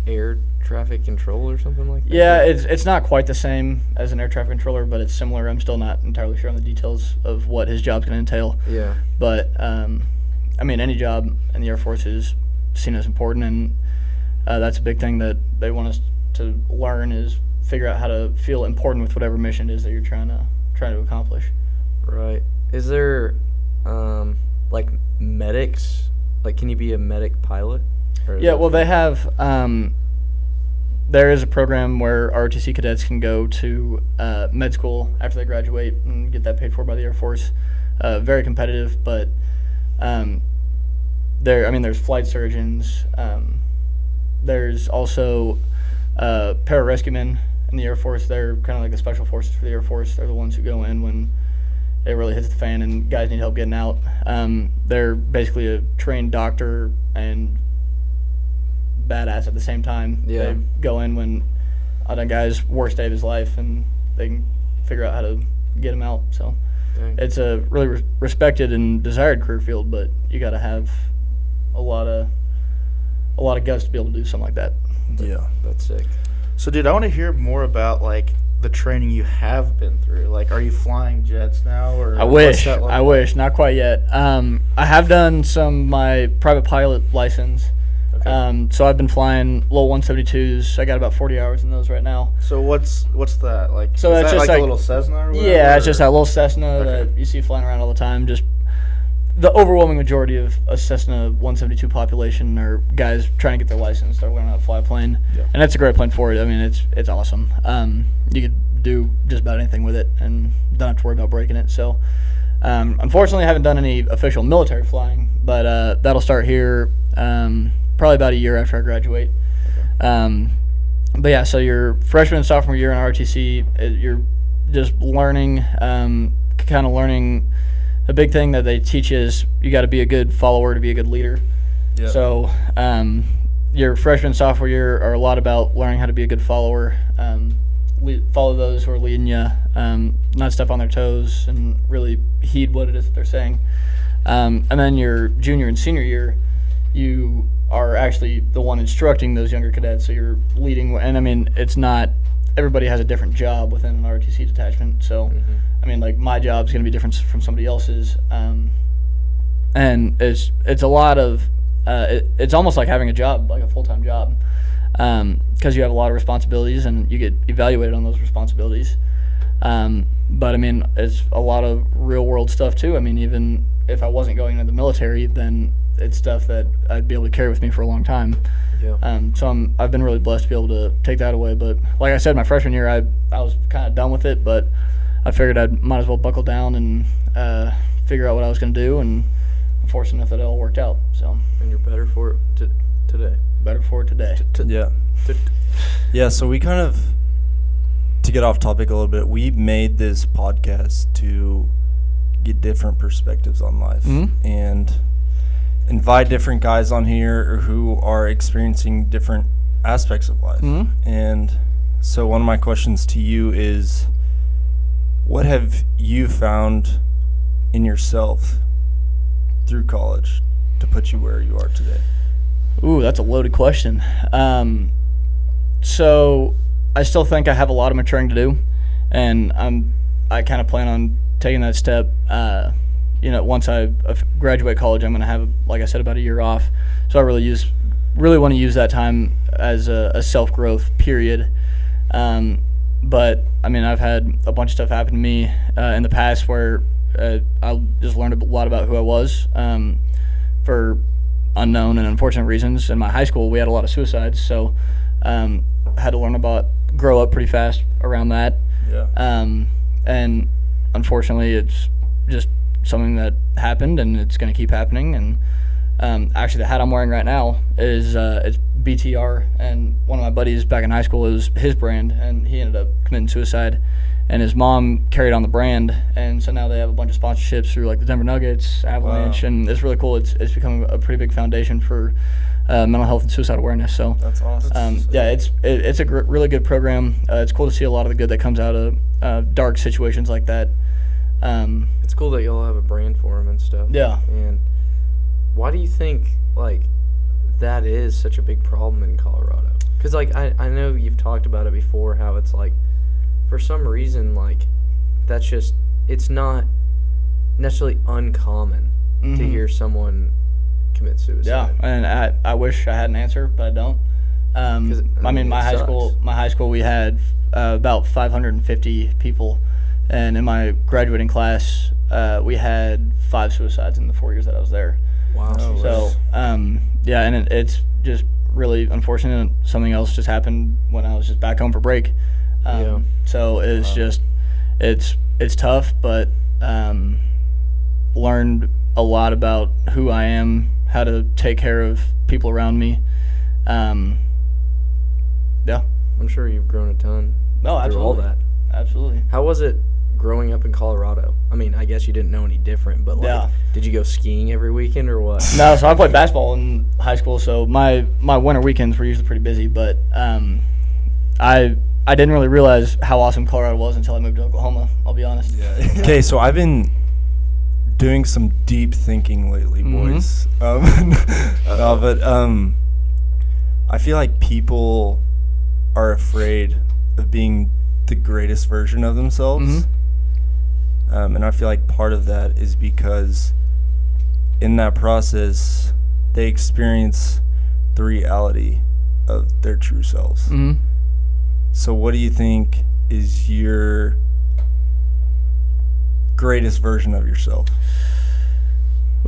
S1: air traffic control or something like that?
S4: Yeah, it's not quite the same as an air traffic controller, but it's similar. I'm still not entirely sure on the details of what his job's going to entail.
S1: Yeah.
S4: But, I mean, any job in the Air Force is seen as important, and that's a big thing that they want us to learn is figure out how to feel important with whatever mission it is that you're trying to accomplish.
S1: Right. Is there, like, medics? Like, can you be a medic pilot?
S4: Yeah, well, they have there is a program where ROTC cadets can go to med school after they graduate and get that paid for by the Air Force. Very competitive, but there's flight surgeons. There's also pararescuemen in the Air Force. They're kind of like the special forces for the Air Force. They're the ones who go in when it really hits the fan and guys need help getting out. They're basically a trained doctor and badass at the same time.
S1: Yeah.
S4: They go in when a guy's worst day of his life and they can figure out how to get him out. So
S1: Dang.
S4: it's a really respected and desired career field, but you got to have a lot of guts to be able to do something like that.
S3: Yeah.
S1: That's sick.
S5: So, dude, I want to hear more about, like, the training you have been through. Like, are you flying jets now? Or
S4: I wish. Not quite yet. I have done my private pilot license.
S5: Okay.
S4: So I've been flying little 172s. I got about 40 hours in those right now.
S5: So what's that? Like,
S4: So
S5: is
S4: it's
S5: that
S4: just
S5: like a
S4: like-
S5: little Cessna or whatever?
S4: Yeah, it's just that little Cessna
S5: Okay.
S4: that you see flying around all the time. Just the overwhelming majority of a Cessna 172 population are guys trying to get their license, start learning how to fly a plane,
S5: Yeah.
S4: and that's a great plane for it. I mean, it's awesome. You could do just about anything with it, and don't have to worry about breaking it. So, unfortunately, I haven't done any official military flying, but that'll start here probably about a year after I graduate. But yeah, so your freshman and sophomore year in ROTC, you're just learning, kind of learning. The big thing that they teach is you got to be a good follower to be a good leader.
S3: Yeah.
S4: So your freshman and sophomore year are a lot about learning how to be a good follower, follow those who are leading you, not step on their toes, and really heed what it is that they're saying. And then your junior and senior year, you are actually the one instructing those younger cadets. So you're leading, and I mean, it's not, everybody has a different job within an ROTC detachment. So, I mean, like my job's going to be different from somebody else's. And it's a lot of, it's almost like having a job, like a full-time job, because you have a lot of responsibilities and you get evaluated on those responsibilities. But I mean, it's a lot of real-world stuff too. I mean, even if I wasn't going into the military, then it's stuff that I'd be able to carry with me for a long time.
S1: Yeah.
S4: So I've been really blessed to be able to take that away. But like I said, my freshman year, I was kind of done with it, but I figured I might as well buckle down and figure out what I was going to do, and I'm fortunate enough that it all worked out. So
S1: And you're better for it today.
S4: better for it today.
S3: Yeah. Yeah, so we kind of, to get off topic a little bit, we made this podcast to get different perspectives on life and invite different guys on here who are experiencing different aspects of life. And so one of my questions to you is, what have you found in yourself through college to put you where you are today?
S4: Ooh, that's a loaded question. So I still think I have a lot of maturing to do, and I kind of plan on taking that step. Once I graduate college, I'm going to have, like I said, about a year off. So I really want to use that time as a self-growth period. But I mean, I've had a bunch of stuff happen to me in the past where I just learned a lot about who I was. For unknown and unfortunate reasons. In my high school, we had a lot of suicides, so had to grow up pretty fast around that.
S3: Yeah.
S4: And unfortunately, it's just something that happened, and it's going to keep happening. And actually, the hat I'm wearing right now is it's BTR, and one of my buddies back in high school, it was his brand, and he ended up committing suicide. And his mom carried on the brand, and so now they have a bunch of sponsorships through like the Denver Nuggets, Avalanche, and it's really cool. It's become a pretty big foundation for mental health and suicide awareness. So
S3: That's awesome.
S4: yeah, it's a really good program. It's cool to see a lot of the good that comes out of dark situations like that.
S1: It's cool that y'all have a brand for them and stuff.
S4: Yeah.
S1: And why do you think like that is such a big problem in Colorado? Because like I know you've talked about it before, how it's like for some reason like that's just it's not necessarily uncommon to hear someone commit suicide.
S4: Yeah, and I wish I had an answer, but I don't. I mean, my high school, we had about 550 people, and in my graduating class, we had 5 suicides in the 4 years that I was there.
S1: Wow.
S4: So, yeah, and it's just really unfortunate. Something else just happened when I was just back home for break. So it's just, it's tough, but learned a lot about who I am, how to take care of people around me. Yeah.
S1: I'm sure you've grown a ton.
S4: No,
S1: through
S4: absolutely.
S1: all that.
S4: Absolutely.
S1: How was it growing up in Colorado? I mean, I guess you didn't know any different, but like, did you go skiing every weekend or what?
S4: No, so I played basketball in high school, so my winter weekends were usually pretty busy, but I didn't really realize how awesome Colorado was until I moved to Oklahoma, I'll be honest.
S3: Yeah. Okay, so I've been doing some deep thinking lately, boys. I feel like people are afraid of being the greatest version of themselves. And I feel like part of that is because in that process, they experience the reality of their true selves. So what do you think is your greatest version of yourself?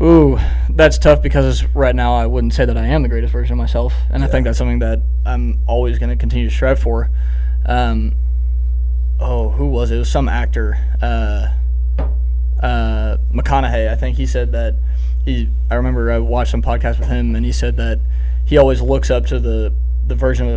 S4: Ooh, that's tough because right now I wouldn't say that I am the greatest version of myself, and I think that's something that I'm always going to continue to strive for. Who was it? It was some actor, McConaughey. I think he said that I remember I watched some podcast with him, and he said that he always looks up to the version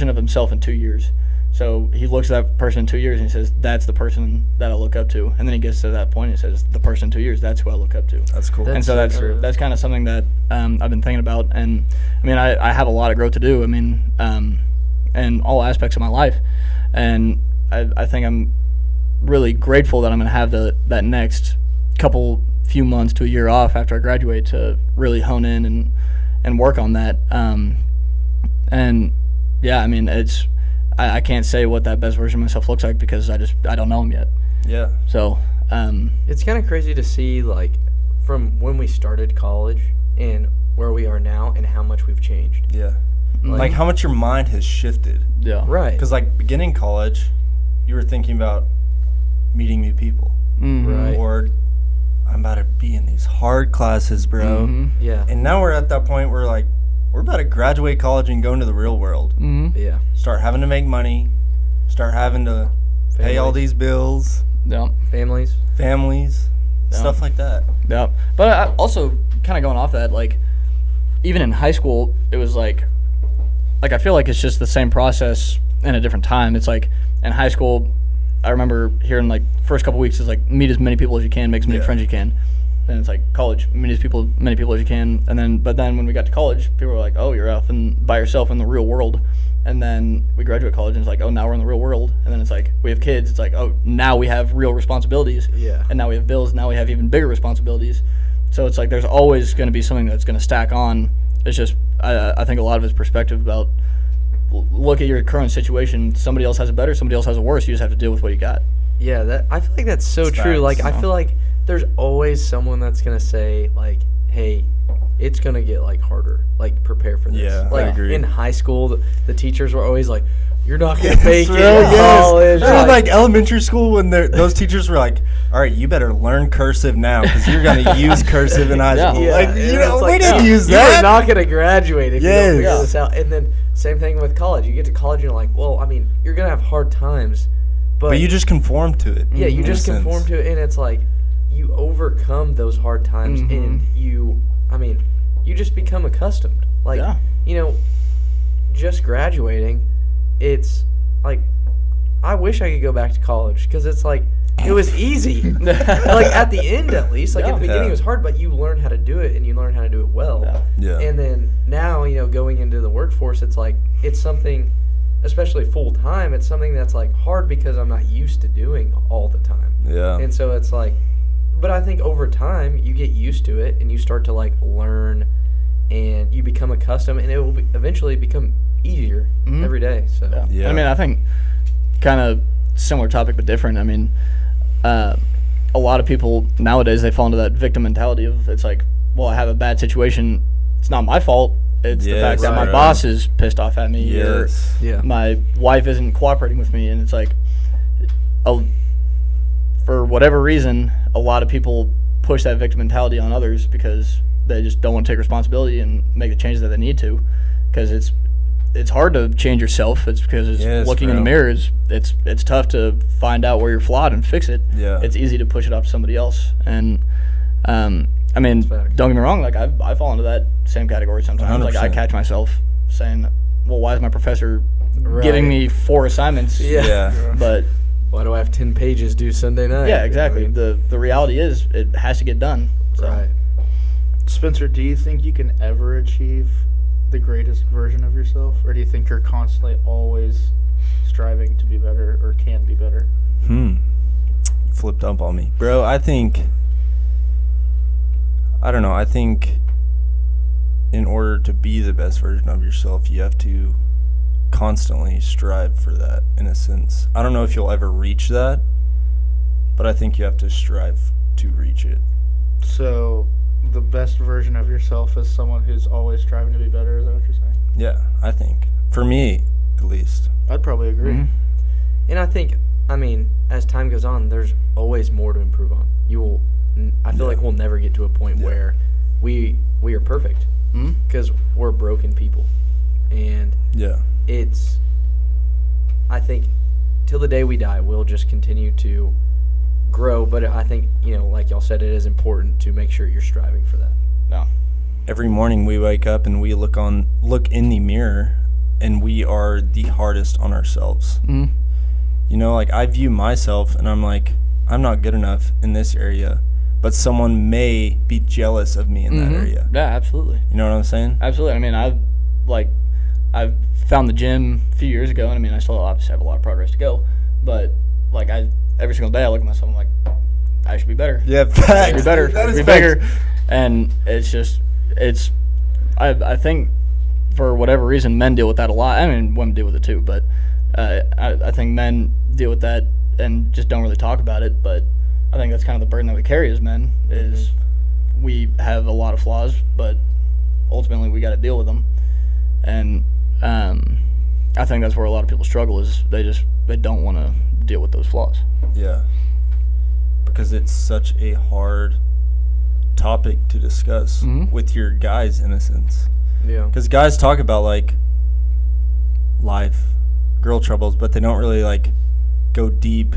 S4: of himself in 2 years. So he looks at that person in 2 years and he says, that's the person that I look up to. And then he gets to that point and he says, the person in 2 years, that's who I look up to.
S3: That's cool.
S4: And so that's kind of something that I've been thinking about. And I mean, I have a lot of growth to do. I mean, in all aspects of my life. And I think I'm really grateful that I'm going to have that next few months to a year off after I graduate to really hone in and work on that. And yeah, I mean, I can't say what that best version of myself looks like because I don't know him yet.
S3: Yeah.
S4: So
S1: it's kind of crazy to see like from when we started college and where we are now and how much we've changed.
S3: Yeah. Like how much your mind has shifted.
S4: Yeah.
S1: Right.
S3: Because like beginning college, you were thinking about meeting new people.
S1: Right.
S3: Or I'm about to be in these hard classes, bro.
S1: Yeah.
S3: And now we're at that point where like we're about to graduate college and go into the real world.
S1: Yeah.
S3: Start having to make money. Start having to pay all these bills.
S4: Yeah.
S1: Families.
S3: Stuff like that.
S4: Yeah. But I also kind of going off that, like, even in high school, it was like I feel like it's just the same process in a different time. It's like in high school, I remember hearing like first couple weeks is like meet as many people as you can, make as many friends as you can. Then it's like college, meet as many people as you can. But then when we got to college, people were like, oh, you're out by yourself in the real world. And then we graduate college and it's like, oh, now we're in the real world. And then it's like, we have kids. It's like, oh, now we have real responsibilities.
S1: Yeah.
S4: And now we have bills. Now we have even bigger responsibilities. So it's like there's always going to be something that's going to stack on. It's just, I think a lot of it's perspective about look at your current situation. Somebody else has it better. Somebody else has it worse. You just have to deal with what you got.
S1: Yeah, I feel like that's so
S3: It's
S1: true.
S3: facts.
S1: Like, I feel like there's always someone that's going to say, like, hey, it's going to get, like, harder. Like, prepare for this.
S3: Yeah,
S1: like,
S3: I agree.
S1: In high school, the teachers were always like, you're not gonna make it
S3: Yes.
S1: in college.
S3: It was like elementary school when those teachers were like, all right, you better learn cursive now because you're going to use cursive in high school.
S1: Yeah,
S3: Like,
S1: and
S3: you
S1: it's
S3: know, we
S1: like,
S3: didn't use
S1: You're
S3: that.
S1: not gonna graduate if you don't figure
S3: Yes.
S1: this out. And then same thing with college. You get to college and you're like, well, I mean, you're gonna have hard times,
S3: But you just conform to it.
S1: yeah, you
S3: in a
S1: just conform
S3: sense.
S1: to it, and it's like you overcome those hard times, and you just become accustomed. Like,
S4: Yeah.
S1: just graduating, it's like, I wish I could go back to college because it's like, it was easy. Like, at the end, at least. Like, at the beginning,
S3: Yeah.
S1: it was hard, but you learn how to do it, and you learn how to do it well.
S3: Yeah.
S1: And then now, going into the workforce, it's like, it's something, especially full time, it's something that's like hard because I'm not used to doing all the time.
S3: Yeah.
S1: And so it's like, but I think over time you get used to it and you start to like learn and you become accustomed, and it will eventually become easier every day. So
S3: Yeah.
S4: I mean, I think kind of similar topic but different. I mean, a lot of people nowadays, they fall into that victim mentality of, it's like, well, I have a bad situation. It's not my fault. It's the
S3: Yes,
S4: fact that my
S3: right.
S4: boss is pissed off at me,
S3: Yes.
S1: yeah,
S4: or my wife isn't cooperating with me. And it's like, for whatever reason, a lot of people push that victim mentality on others because they just don't want to take responsibility and make the changes that they need to. Because it's hard to change yourself. It's because
S3: Yes,
S4: looking in the
S3: bro.
S4: mirror it's tough to find out where you're flawed and fix it.
S3: Yeah.
S4: It's easy to push it off to somebody else. And I mean,
S1: Facts.
S4: don't get me wrong. Like I fall into that same category sometimes. Like I
S3: 100%.
S4: catch myself saying, "Well, why is my professor
S1: Right.
S4: giving me 4 assignments?"
S1: Yeah.
S4: But
S1: Why do I have 10 pages due Sunday night?
S4: yeah, exactly. The reality is it has to get done. So.
S1: Right.
S5: Spencer, do you think you can ever achieve the greatest version of yourself, or do you think you're constantly always striving to be better or can be better?
S3: Flipped up on me. Bro, I think in order to be the best version of yourself, you have to constantly strive for that, in a sense. I don't know if you'll ever reach that, but I think you have to strive to reach it.
S5: So, the best version of yourself is someone who's always striving to be better, is that what you're saying?
S3: Yeah, I think. For me, at least.
S5: I'd probably agree.
S4: Mhm.
S1: And I think, as time goes on, there's always more to improve on. I feel like we'll never get to a point where we are perfect, because we're broken people, and
S3: Yeah.
S1: I think till the day we die, we'll just continue to grow. But I think, like y'all said, it is important to make sure you're striving for that.
S4: No.
S3: Every morning we wake up and we look in the mirror, and we are the hardest on ourselves. Like, I view myself and I'm like, I'm not good enough in this area, but someone may be jealous of me in that area.
S4: Yeah, absolutely.
S3: You know what I'm saying?
S4: Absolutely. I mean, I've found the gym a few years ago, and I still obviously have a lot of progress to go. But every single day, I look at myself, I'm like, I should be better.
S3: Yeah,
S4: I should
S3: facts.
S4: be better.
S3: That
S4: I
S3: is
S4: should be bigger.
S3: facts.
S4: And I think for whatever reason, men deal with that a lot. I mean, women deal with it too, but I think men deal with that and just don't really talk about it. But I think that's kind of the burden that we carry as men, is we have a lot of flaws, but ultimately we got to deal with them. And I think that's where a lot of people struggle, is they don't want to deal with those flaws.
S3: Yeah. Because it's such a hard topic to discuss with your guys, in a sense.
S1: Yeah.
S3: Because guys talk about, like, life, girl troubles, but they don't really, like, go deep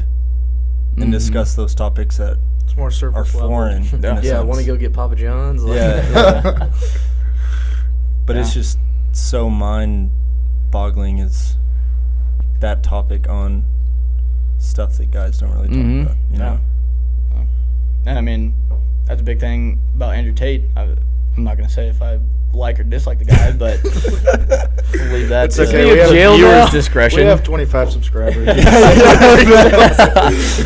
S3: and discuss those topics that
S5: It's more
S3: are
S5: surface level.
S3: foreign. in a
S1: Yeah, I
S3: sense.
S1: want to go get Papa John's. Like,
S3: Yeah. But it's
S4: Yeah.
S3: just so mind-boggling, is that topic on stuff that guys don't really talk about, you know?
S4: And I mean, that's a big thing about Andrew Tate. I'm not going to say if I like or dislike the guy, but we'll leave that
S5: It's
S4: to
S5: okay, we have
S4: viewers'
S1: now?
S4: discretion.
S5: We have 25 subscribers.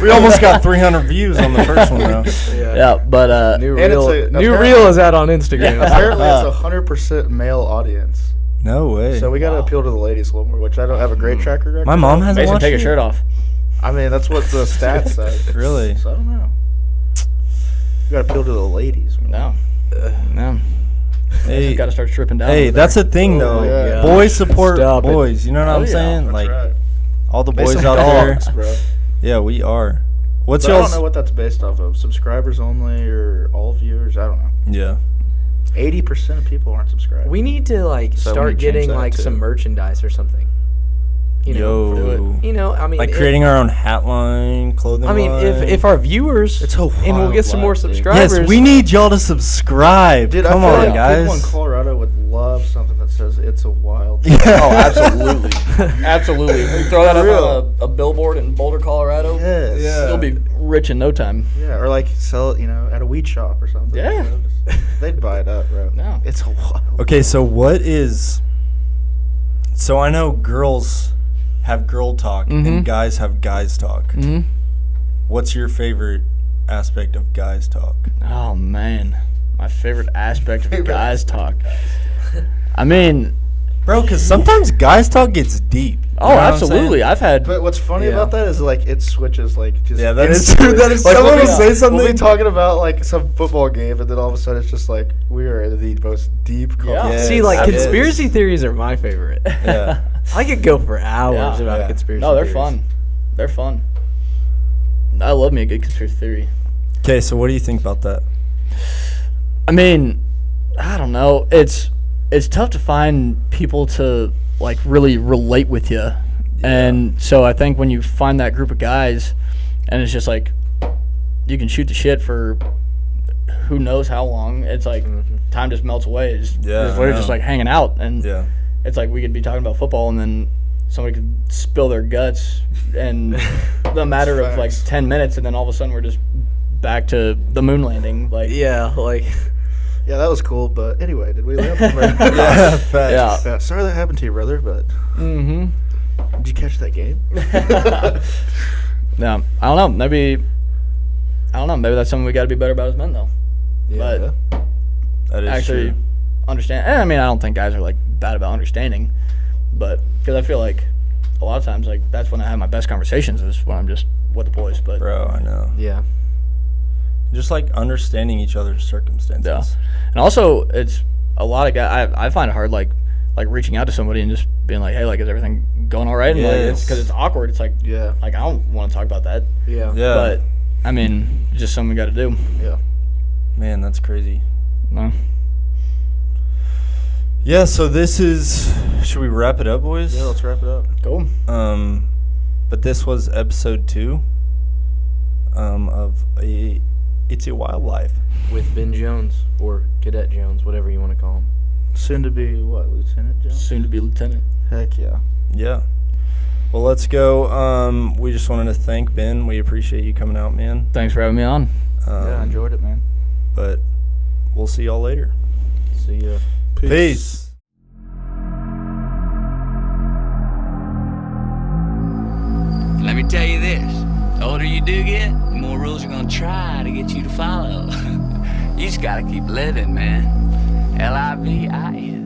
S3: We almost got 300 views on the first one, though.
S4: yeah, but
S1: New
S5: And
S1: reel.
S5: it's a-
S1: New
S5: apparently-
S1: reel is out on Instagram.
S5: Apparently, it's a 100% male audience.
S3: No way.
S5: So we got to appeal to the ladies a little more, which I don't have a great track record.
S3: My mom hasn't
S4: Mason,
S3: watched
S4: take
S3: it?
S4: your shirt off.
S5: I mean, that's what the stats say.
S3: Really?
S5: So I don't know. We got to appeal to the ladies.
S4: No. No.
S3: Hey,
S4: Got to start stripping down.
S3: hey,
S4: over
S3: that's
S4: there.
S3: the thing, though.
S6: yeah.
S3: Boys support
S1: Stop it.
S3: boys. You know what
S4: Oh,
S3: I'm
S4: yeah.
S3: saying?
S6: That's
S3: Like
S6: right.
S3: all the boys
S6: Based
S3: out
S6: on
S3: there.
S6: dogs, bro.
S3: Yeah, we are. What's
S6: But I don't
S3: y'all's?
S6: know what that's based off of. Subscribers only or all viewers? I don't know.
S3: Yeah.
S6: 80% of people aren't subscribed.
S1: We need to like
S6: So we
S1: start
S6: need to change
S1: getting
S6: that,
S1: like
S6: too.
S1: some merchandise or something. You know,
S3: Yo.
S1: you know, I mean,
S3: Like creating our own hat line, clothing
S1: I mean,
S3: line.
S1: if our viewers,
S6: It's a
S1: and we'll
S6: wild
S1: get some more
S6: life, dude.
S1: subscribers.
S3: Yes, we need y'all to subscribe.
S6: Dude,
S3: Come
S6: I feel
S3: on,
S6: like
S3: guys.
S6: people in Colorado would love something that says "It's a wild."
S3: Yeah.
S4: Oh, absolutely, absolutely. We throw that up on a billboard in Boulder, Colorado.
S6: Yes.
S3: Yeah.
S4: You'll be rich in no time.
S6: Yeah, or like sell it, at a weed shop or something.
S4: Yeah.
S6: They'd buy it up, bro.
S4: No.
S6: It's a wild.
S3: Okay, so what is? So I know girls have girl talk
S4: Mhm.
S3: and guys have guys talk.
S4: Mm-hmm.
S3: What's your favorite aspect of guys talk?
S4: Oh man, my favorite aspect of guys talk. I mean,
S3: Bro, because sometimes guys talk gets deep. You
S4: oh,
S3: know what I'm
S4: absolutely.
S3: saying?
S4: I've had.
S6: But what's funny
S1: Yeah.
S6: about that is like it switches like just
S3: Yeah, that is
S6: instantly.
S3: true. That is-
S6: like,
S3: someone
S6: we'll
S3: will say something-
S6: We'll be talking about like some football game, and then all of a sudden it's just like we are in the most deep.
S4: Yeah.
S3: Yes,
S1: See, like
S3: it is.
S1: conspiracy theories are my favorite.
S3: Yeah.
S1: I could go for hours
S4: Yeah.
S1: about
S3: Yeah.
S1: conspiracy.
S4: No, they're
S1: theories.
S4: fun. They're fun. I love me a good conspiracy theory.
S3: Okay, so what do you think about that?
S4: I mean, I don't know. It's tough to find people to like really relate with you, and so I think when you find that group of guys, and it's just like you can shoot the shit for who knows how long. It's like time just melts away. It's
S3: Yeah, I
S4: we're just
S3: know.
S4: like hanging out, and
S3: Yeah.
S4: it's like we could be talking about football, and then somebody could spill their guts, and the matter of like
S6: Facts.
S4: 10 minutes, and then all of a sudden we're just back to the moon landing. Like
S1: Yeah, like
S6: Yeah, that was cool. But anyway, did we land?
S3: Yeah, facts.
S4: Yeah.
S6: Yeah, sorry that happened to you, brother. But
S4: Mm-hmm.
S6: did you catch that game?
S4: No, I don't know. Maybe Maybe that's something we got to be better about as men, though.
S1: yeah.
S4: But
S3: That is
S4: actually
S3: true.
S4: understand. And I mean, I don't think guys are like bad about understanding, but because I feel like a lot of times, like that's when I have my best conversations is when I'm just with the boys. But
S3: Bro, I know.
S1: Yeah.
S3: Just like understanding each other's circumstances.
S4: yeah, and also it's a lot of guys. I find it hard, like reaching out to somebody and just being like, hey, like, is everything going all right? And like, it's
S3: Yes.
S4: because it's awkward. It's like,
S6: Yeah.
S4: like I don't want to talk about that,
S1: Yeah.
S3: Yeah.
S4: but I mean, it's just something we got to do.
S6: Yeah.
S3: Man, that's crazy.
S4: No.
S3: Yeah, so this is. Should we wrap it up, boys?
S6: Yeah, let's wrap it up.
S4: Cool.
S3: But this was episode 2 of It's a Wild Life.
S1: With Ben Jones or Cadet Jones, whatever you want to call him.
S6: Soon to be what, Lieutenant Jones?
S4: Soon to be lieutenant.
S6: Heck yeah.
S3: Yeah. Well, let's go. We just wanted to thank Ben. We appreciate you coming out, man.
S4: Thanks for having me on.
S6: Yeah, I enjoyed it, man.
S3: But we'll see y'all later.
S1: See ya.
S3: Peace.
S2: Let me tell you this. The older you do get, the more rules are gonna try to get you to follow. You just gotta keep living, man. Livin'.